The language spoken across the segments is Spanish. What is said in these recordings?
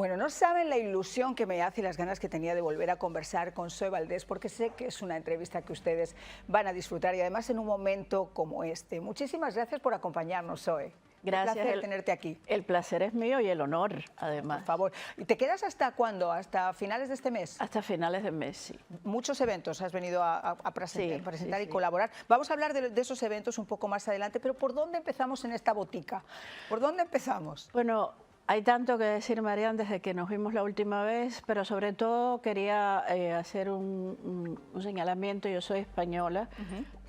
Bueno, no saben la ilusión que me hace y las ganas que tenía de volver a conversar con Zoe Valdés, porque sé que es una entrevista que ustedes van a disfrutar y además en un momento como este. Muchísimas gracias por acompañarnos, Zoe. Gracias. Un placer tenerte aquí. El placer es mío y el honor, además. Por favor. ¿Y te quedas hasta cuándo? ¿Hasta finales de este mes? Hasta finales de mes, sí. Muchos eventos has venido a presentar y colaborar. Vamos a hablar de esos eventos un poco más adelante, pero ¿por dónde empezamos en esta botica? ¿Por dónde empezamos? Bueno, hay tanto que decir, Marian, desde que nos vimos la última vez, pero sobre todo quería hacer un señalamiento. Yo soy española,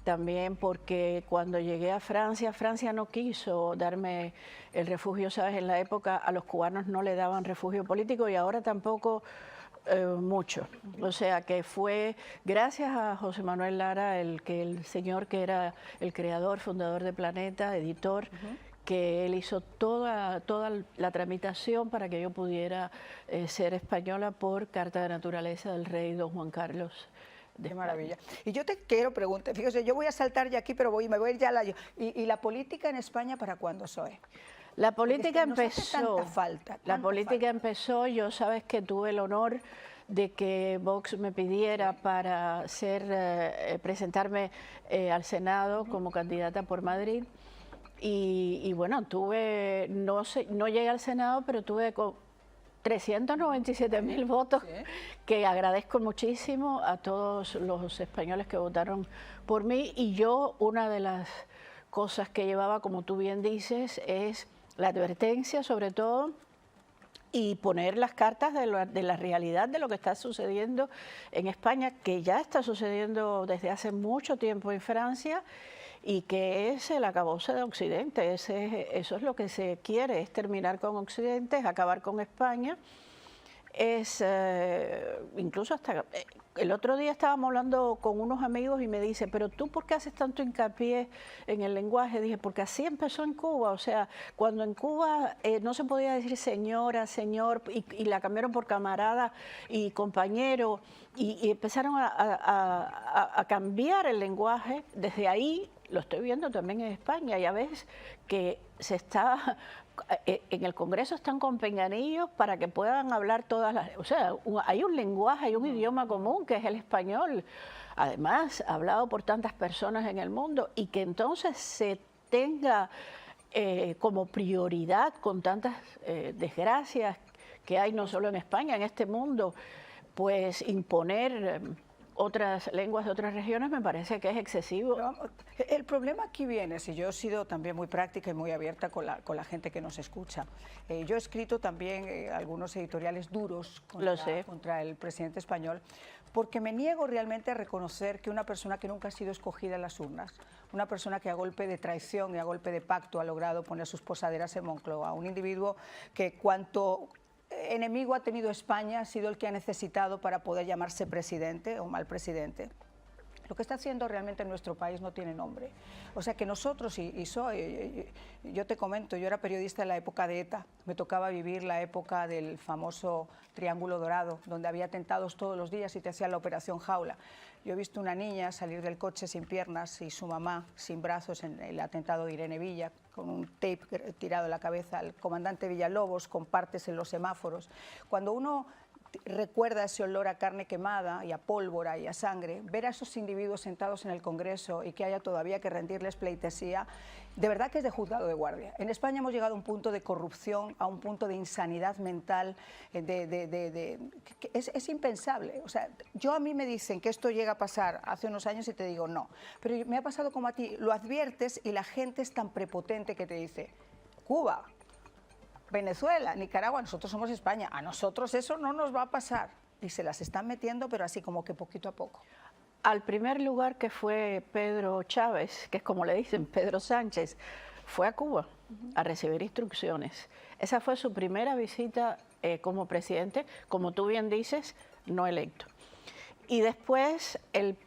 también porque cuando llegué a Francia, Francia no quiso darme el refugio, ¿sabes? En la época a los cubanos no le daban refugio político y ahora tampoco mucho. O sea que fue gracias a José Manuel Lara, el señor que era el creador, fundador de Planeta, editor, que él hizo toda la tramitación para que yo pudiera ser española por carta de naturaleza del rey don Juan Carlos. Qué maravilla. Y yo te quiero preguntar, fíjese, yo voy a saltar ya aquí, pero me voy a ir ya a la... ¿Y la política en España para cuándo, Zoe? La política empezó, yo sabes que tuve el honor de que Vox me pidiera para presentarme al Senado como candidata por Madrid. Y bueno, no llegué al Senado, pero tuve 397.000 votos, que agradezco muchísimo a todos los españoles que votaron por mí. Y yo, una de las cosas que llevaba, como tú bien dices, es la advertencia sobre todo y poner las cartas de la realidad de lo que está sucediendo en España, que ya está sucediendo desde hace mucho tiempo en Francia, y que es el acabose de Occidente. Eso es lo que se quiere, es terminar con Occidente, es acabar con España. Incluso hasta el otro día estábamos hablando con unos amigos y me dice, pero tú ¿por qué haces tanto hincapié en el lenguaje? Dije, porque así empezó en Cuba. O sea, cuando en Cuba no se podía decir señora, señor, y la cambiaron por camarada y compañero, y empezaron a cambiar el lenguaje. Desde ahí lo estoy viendo también en España. Ya ves que en el Congreso están con pinganillos para que puedan hablar todas las... O sea, hay un lenguaje, hay un idioma común que es el español, además hablado por tantas personas en el mundo, y que entonces se tenga como prioridad con tantas desgracias que hay no solo en España, en este mundo, pues imponer otras lenguas de otras regiones me parece que es excesivo. El problema aquí viene, si yo he sido también muy práctica y muy abierta con la gente que nos escucha. Yo he escrito también algunos editoriales duros contra el presidente español, porque me niego realmente a reconocer que una persona que nunca ha sido escogida en las urnas, una persona que a golpe de traición y a golpe de pacto ha logrado poner sus posaderas en Moncloa, un individuo que cuanto enemigo ha tenido España ha sido el que ha necesitado para poder llamarse presidente o mal presidente. Lo que está haciendo realmente en nuestro país no tiene nombre. O sea que nosotros, yo te comento, yo era periodista en la época de ETA, me tocaba vivir la época del famoso Triángulo Dorado, donde había atentados todos los días y te hacían la operación Jaula. Yo he visto una niña salir del coche sin piernas y su mamá sin brazos en el atentado de Irene Villa, con un tape tirado en la cabeza al comandante Villalobos, con partes en los semáforos. Cuando uno recuerda ese olor a carne quemada y a pólvora y a sangre, ver a esos individuos sentados en el Congreso y que haya todavía que rendirles pleitesía, de verdad que es de juzgado de guardia. En España hemos llegado a un punto de corrupción, a un punto de insanidad mental, es impensable. O sea, a mí me dicen que esto llega a pasar hace unos años y te digo no, pero me ha pasado como a ti, lo adviertes y la gente es tan prepotente que te dice, Cuba, Venezuela, Nicaragua, nosotros somos España, a nosotros eso no nos va a pasar. Y se las están metiendo, pero así como que poquito a poco. Al primer lugar que fue Pedro Chávez, que es como le dicen, Pedro Sánchez, fue a Cuba a recibir instrucciones. Esa fue su primera visita como presidente, como tú bien dices, no electo. Y después,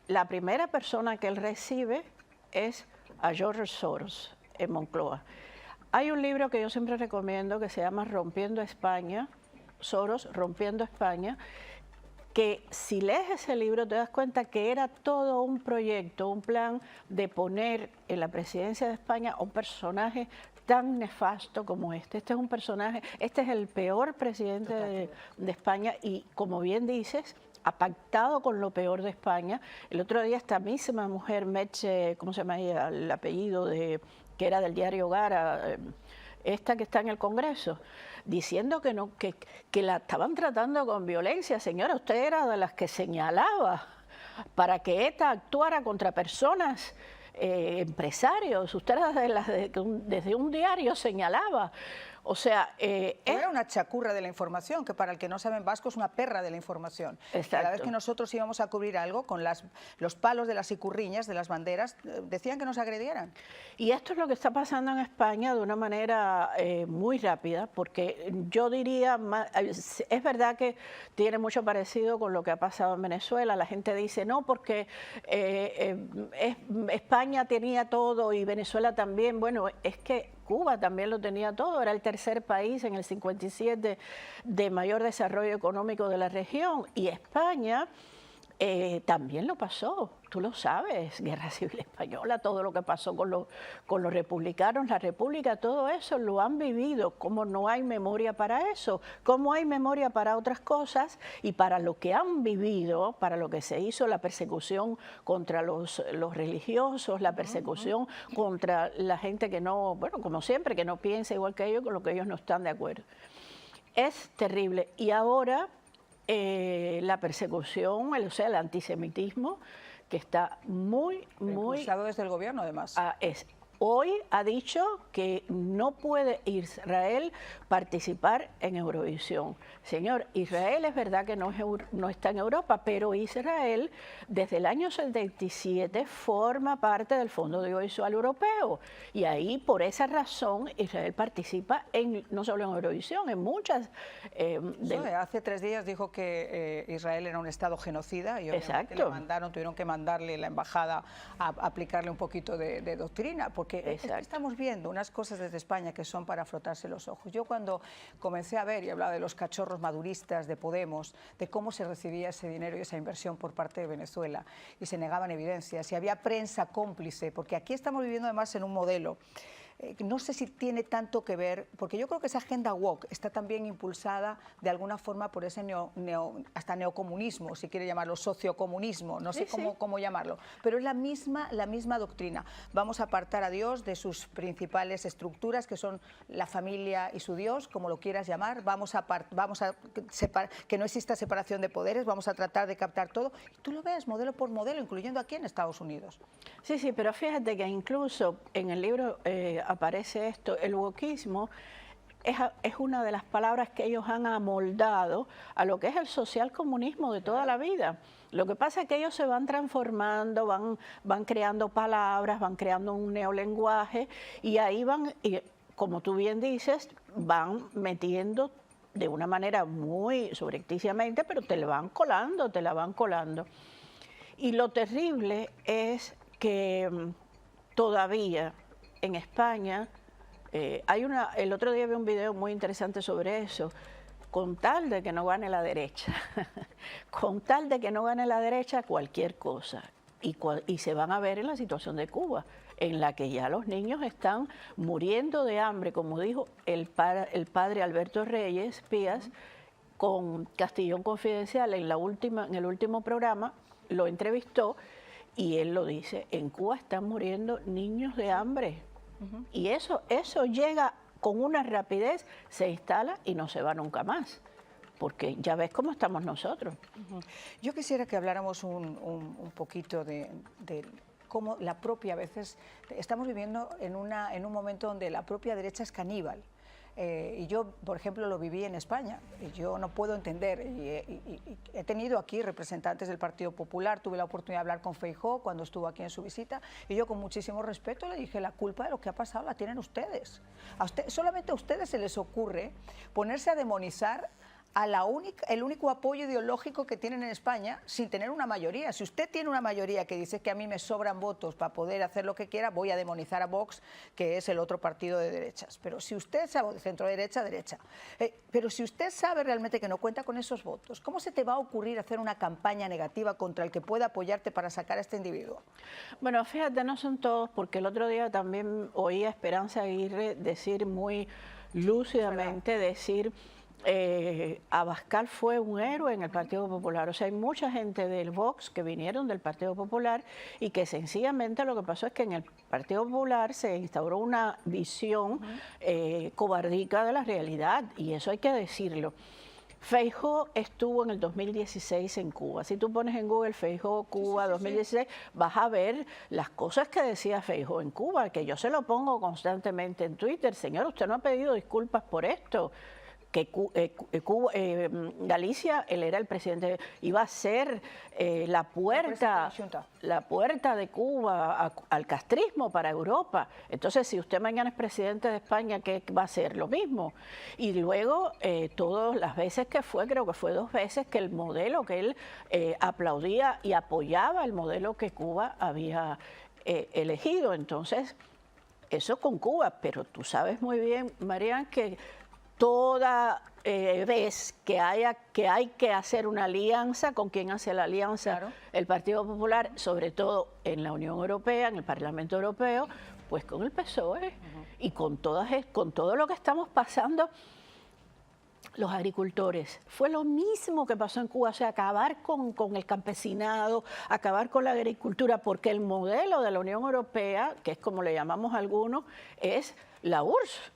la primera persona que él recibe es a George Soros en Moncloa. Hay un libro que yo siempre recomiendo que se llama Rompiendo España, Soros, Rompiendo España, que si lees ese libro te das cuenta que era todo un proyecto, un plan de poner en la presidencia de España un personaje tan nefasto como este. Este es un personaje, este es el peor presidente de España y, como bien dices, ha pactado con lo peor de España. El otro día esta misma mujer, Meche, ¿cómo se llama ella? El apellido que era del diario Gara, esta que está en el Congreso, diciendo que la estaban tratando con violencia. Señora, usted era de las que señalaba para que ETA actuara contra personas, empresarios. Usted era de las desde un diario señalaba. O sea, era una chacurra de la información, que para el que no sabe en vasco es una perra de la información. Exacto. Cada vez que nosotros íbamos a cubrir algo, con los palos de las icurriñas, de las banderas, decían que nos agredieran. Y esto es lo que está pasando en España de una manera muy rápida, porque yo diría, es verdad que tiene mucho parecido con lo que ha pasado en Venezuela. La gente dice, no, porque España tenía todo y Venezuela también. Bueno, es que Cuba también lo tenía todo, era el tercer país en el 57 de mayor desarrollo económico de la región, y España también lo pasó, tú lo sabes, Guerra Civil Española, todo lo que pasó con los republicanos, la República, todo eso lo han vivido. Como no hay memoria para eso, como hay memoria para otras cosas, y para lo que han vivido, para lo que se hizo, la persecución contra los religiosos, la persecución contra la gente que no, bueno, como siempre, que no piensa igual que ellos, con lo que ellos no están de acuerdo. Es terrible. Y ahora la persecución, o sea, el antisemitismo, que está muy impulsado desde el gobierno, además. Hoy ha dicho que no puede Israel participar en Eurovisión. Señor, Israel es verdad que no está en Europa, pero Israel desde el año 77 forma parte del Fondo Audiovisual Europeo, y ahí por esa razón Israel participa no solo en Eurovisión, en muchas. Hace 3 días dijo que Israel era un estado genocida y obviamente tuvieron que mandarle la embajada a aplicarle un poquito de doctrina, porque estamos viendo unas cosas desde España que son para frotarse los ojos. Yo cuando comencé a ver y hablaba de los cachorros maduristas de Podemos, de cómo se recibía ese dinero y esa inversión por parte de Venezuela, y se negaban evidencias, y había prensa cómplice, porque aquí estamos viviendo además en un modelo. No sé si tiene tanto que ver, porque yo creo que esa agenda woke está también impulsada de alguna forma por ese hasta neocomunismo, si quiere llamarlo, sociocomunismo, no sé cómo llamarlo, pero es la misma doctrina. Vamos a apartar a Dios de sus principales estructuras, que son la familia y su Dios, como lo quieras llamar. Vamos a que no exista separación de poderes, vamos a tratar de captar todo. Y tú lo ves modelo por modelo, incluyendo aquí en Estados Unidos. Sí, pero fíjate que incluso en el libro aparece esto, el wokismo es una de las palabras que ellos han amoldado a lo que es el socialcomunismo de toda la vida. Lo que pasa es que ellos se van transformando, van creando palabras, van creando un neolenguaje, y ahí como tú bien dices, van metiendo de una manera muy subrepticiamente, pero te la van colando. Y lo terrible es que todavía en España el otro día vi un video muy interesante sobre eso. Con tal de que no gane la derecha, con tal de que no gane la derecha, cualquier cosa. Y se van a ver en la situación de Cuba, en la que ya los niños están muriendo de hambre, como dijo el padre Alberto Reyes Pías, con Castellón Confidencial, en el último programa, lo entrevistó, y él lo dice: en Cuba están muriendo niños de hambre. Y eso llega con una rapidez, se instala y no se va nunca más, porque ya ves cómo estamos nosotros. Yo quisiera que habláramos un poquito de cómo la propia, a veces estamos viviendo en un momento donde la propia derecha es caníbal. Y yo, por ejemplo, lo viví en España. Y yo no puedo entender, y he tenido aquí representantes del Partido Popular, tuve la oportunidad de hablar con Feijóo cuando estuvo aquí en su visita, y yo con muchísimo respeto le dije: la culpa de lo que ha pasado la tienen ustedes. Solamente a ustedes se les ocurre ponerse a demonizar el único apoyo ideológico que tienen en España sin tener una mayoría. Si usted tiene una mayoría que dice que a mí me sobran votos para poder hacer lo que quiera, voy a demonizar a Vox, que es el otro partido de derechas. Pero si usted sabe, de centro-derecha, derecha. Pero si usted sabe realmente que no cuenta con esos votos, ¿cómo se te va a ocurrir hacer una campaña negativa contra el que pueda apoyarte para sacar a este individuo? Bueno, fíjate, no son todos, porque el otro día también oí a Esperanza Aguirre decir muy lúcidamente, decir... Abascal fue un héroe en el Partido Popular, o sea, hay mucha gente del Vox que vinieron del Partido Popular y que sencillamente lo que pasó es que en el Partido Popular se instauró una visión cobardica de la realidad, y eso hay que decirlo. Feijóo estuvo en el 2016 en Cuba. Si tú pones en Google Feijóo Cuba 2016, vas a ver las cosas que decía Feijóo en Cuba, que yo se lo pongo constantemente en Twitter. Señor, usted no ha pedido disculpas por esto. Que Galicia, él era el presidente, iba a ser la puerta de Cuba al castrismo para Europa. Entonces, si usted mañana es presidente de España, ¿qué va a hacer? Lo mismo. Y luego, todas las veces que fue, creo que fue 2 veces, que el modelo que él aplaudía y apoyaba el modelo que Cuba había elegido. Entonces, eso con Cuba, pero tú sabes muy bien, Marian, que toda vez que hay que hacer una alianza, ¿con quién hace la alianza? Claro. El Partido Popular, sobre todo en la Unión Europea, en el Parlamento Europeo, pues con el PSOE y con todo lo que estamos pasando. Los agricultores, fue lo mismo que pasó en Cuba, o sea, acabar con el campesinado, acabar con la agricultura, porque el modelo de la Unión Europea, que es como le llamamos a algunos, es la URSS.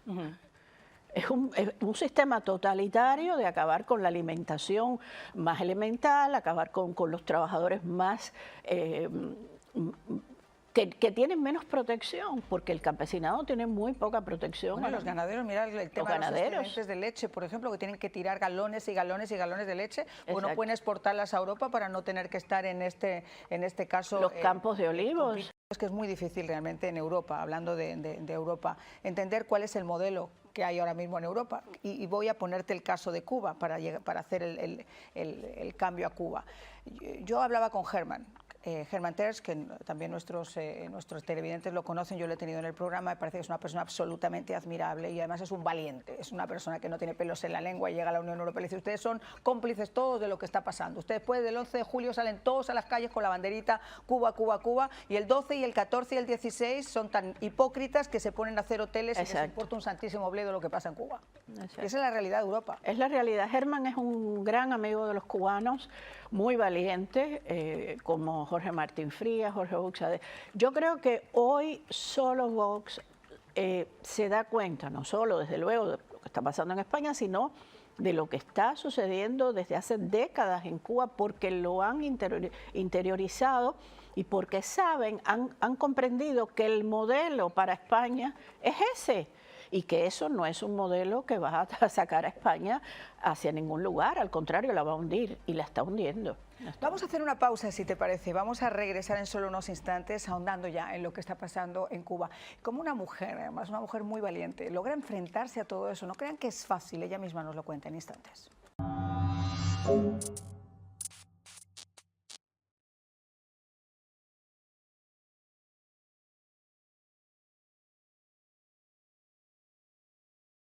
Es un sistema totalitario de acabar con la alimentación más elemental, acabar con los trabajadores más que tienen menos protección, porque el campesinado tiene muy poca protección. Bueno, los ganaderos, mira el tema de los excedentes de leche, por ejemplo, que tienen que tirar galones y galones y galones de leche, o no pueden exportarlas a Europa para no tener que estar en este caso... Los campos de olivos. Es que es muy difícil realmente en Europa, hablando de Europa, entender cuál es el modelo que hay ahora mismo en Europa. Y voy a ponerte el caso de Cuba para hacer el cambio a Cuba. Yo hablaba con Herman Tertsch, que también nuestros televidentes lo conocen, yo lo he tenido en el programa, me parece que es una persona absolutamente admirable y además es un valiente, es una persona que no tiene pelos en la lengua y llega a la Unión Europea y dice, ustedes son cómplices todos de lo que está pasando, ustedes después del 11 de julio salen todos a las calles con la banderita Cuba, Cuba, Cuba, y el 12 y el 14 y el 16 son tan hipócritas que se ponen a hacer hoteles y les importa un santísimo bledo lo que pasa en Cuba. Esa es la realidad de Europa. Es la realidad. Herman es un gran amigo de los cubanos, muy valiente, como Jorge Martín Frías, Jorge Buxade. Yo creo que hoy solo Vox se da cuenta, no solo desde luego de lo que está pasando en España, sino de lo que está sucediendo desde hace décadas en Cuba, porque lo han interiorizado y porque saben, han comprendido que el modelo para España es ese, y que eso no es un modelo que va a sacar a España hacia ningún lugar, al contrario, la va a hundir y la está hundiendo. Vamos a hacer una pausa, si te parece. Vamos a regresar en solo unos instantes, ahondando ya en lo que está pasando en Cuba. Como una mujer, además una mujer muy valiente, logra enfrentarse a todo eso. No crean que es fácil, ella misma nos lo cuenta en instantes.